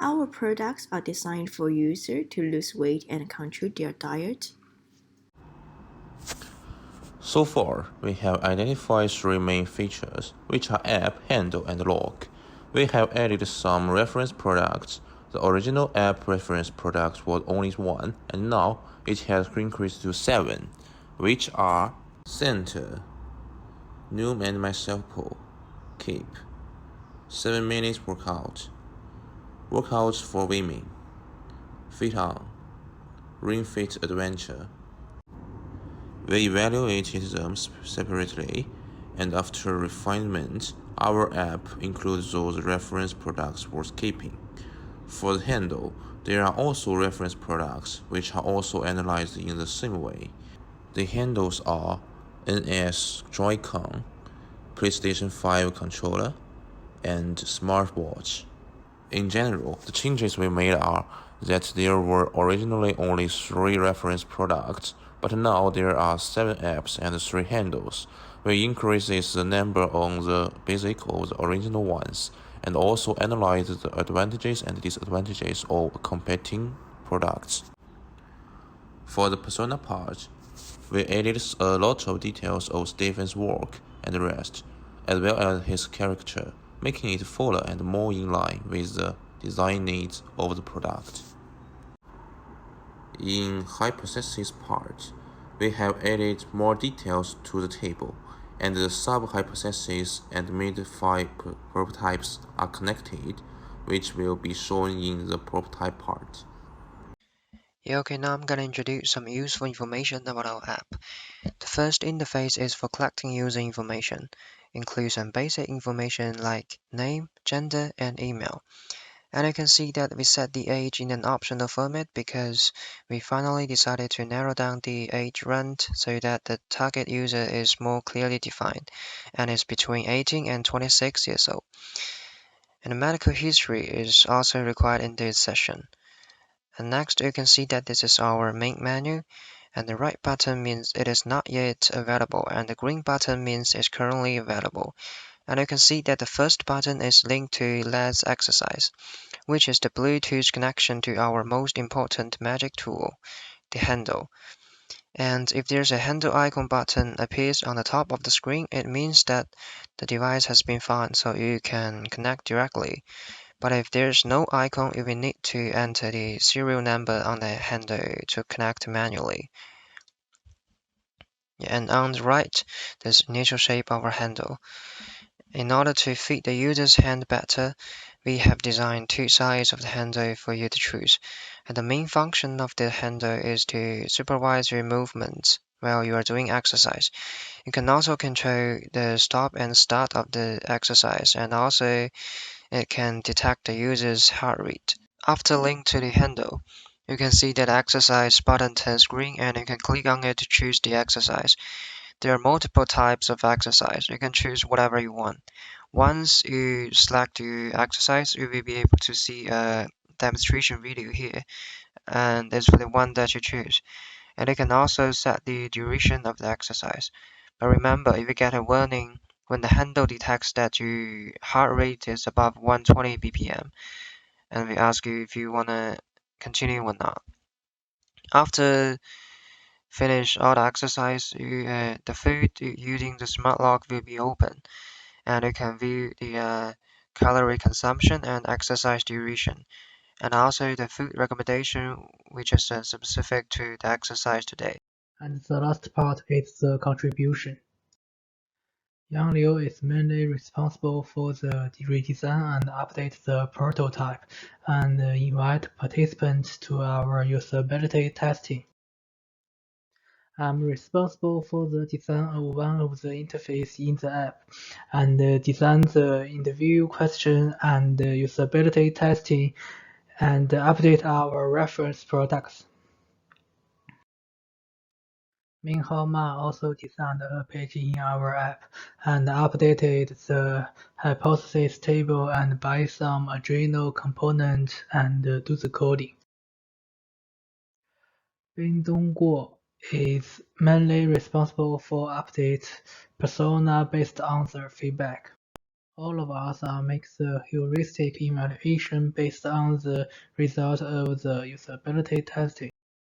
Our products are designed for users to lose weight and control their diet. So far, we have identified three main features, which are app, handle, and log. We have added some reference products. The original app reference product was only one, and now it has increased to 7, which are Center, Noom and Myself Poll, Keep, 7 minutes workout, workouts for women, Fit On, Ring Fit Adventure. We evaluated them separately, and after refinement, our app includes those reference products worth keeping. For the handle, there are also reference products which are also analyzed in the same way. The handles are NS Joy-Con, PlayStation 5 controller, and smartwatch. In general, the changes we made are that there were originally only 3 reference products, but now there are 7 apps and 3 handles. We increased the number on the basis of the original ones, and also analyzed the advantages and disadvantages of competing products. For the persona part, we added a lot of details of Stephen's work and rest, as well as his character, making it fuller and more in line with the design needs of the product. In hypothesis part, we have added more details to the table, and the sub-hypotheses and mid-5 prototypes are connected, which will be shown in the prototype part. Yeah, okay, now I'm gonna introduce some useful information about our app. The first interface is for collecting user information, includes some basic information like name, gender, and email. And you can see that we set the age in an optional format because we finally decided to narrow down the age range so that the target user is more clearly defined and is between 18 and 26 years old. And the medical history is also required in this session. And next you can see that this is our main menu, and the right button means it is not yet available, and the green button means it's currently available. And you can see that the first button is linked to Let's Exercise, which is the Bluetooth connection to our most important magic tool, the handle. And if there's a handle icon button appears on the top of the screen, it means that the device has been found so you can connect directly. But if there's no icon, you will need to enter the serial number on the handle to connect manually. And on the right, there's initial shape of our handle. In order to fit the user's hand better, we have designed 2 sides of the handle for you to choose. And the main function of the handle is to supervise your movements while you are doing exercise. You can also control the stop and start of the exercise, and also it can detect the user's heart rate. After link to the handle, you can see that exercise button turns green and you can click on it to choose the exercise. There are multiple types of exercise. You can choose whatever you want. Once you select your exercise, you will be able to see a demonstration video here, and it's for the one that you choose. And you can also set the duration of the exercise. But remember, if you get a warning when the handle detects that your heart rate is above 120 BPM, and we ask you if you want to continue or not. After finish all the exercise, the food using the smart lock will be open, and you can view the calorie consumption and exercise duration, and also the food recommendation, which is specific to the exercise today. And the last part is the contribution. Yang Liu is mainly responsible for the redesign and update the prototype, and invite participants to our usability testing. I'm responsible for the design of one of the interfaces in the app, and design the interview question and usability testing, and update our reference products. Minghao Ma also designed a page in our app, and updated the hypothesis table and buy some adrenal components and do the coding. Bingdong Guo is mainly responsible for updates persona based on the feedback. All of us make the heuristic evaluation based on the result of the usability testing.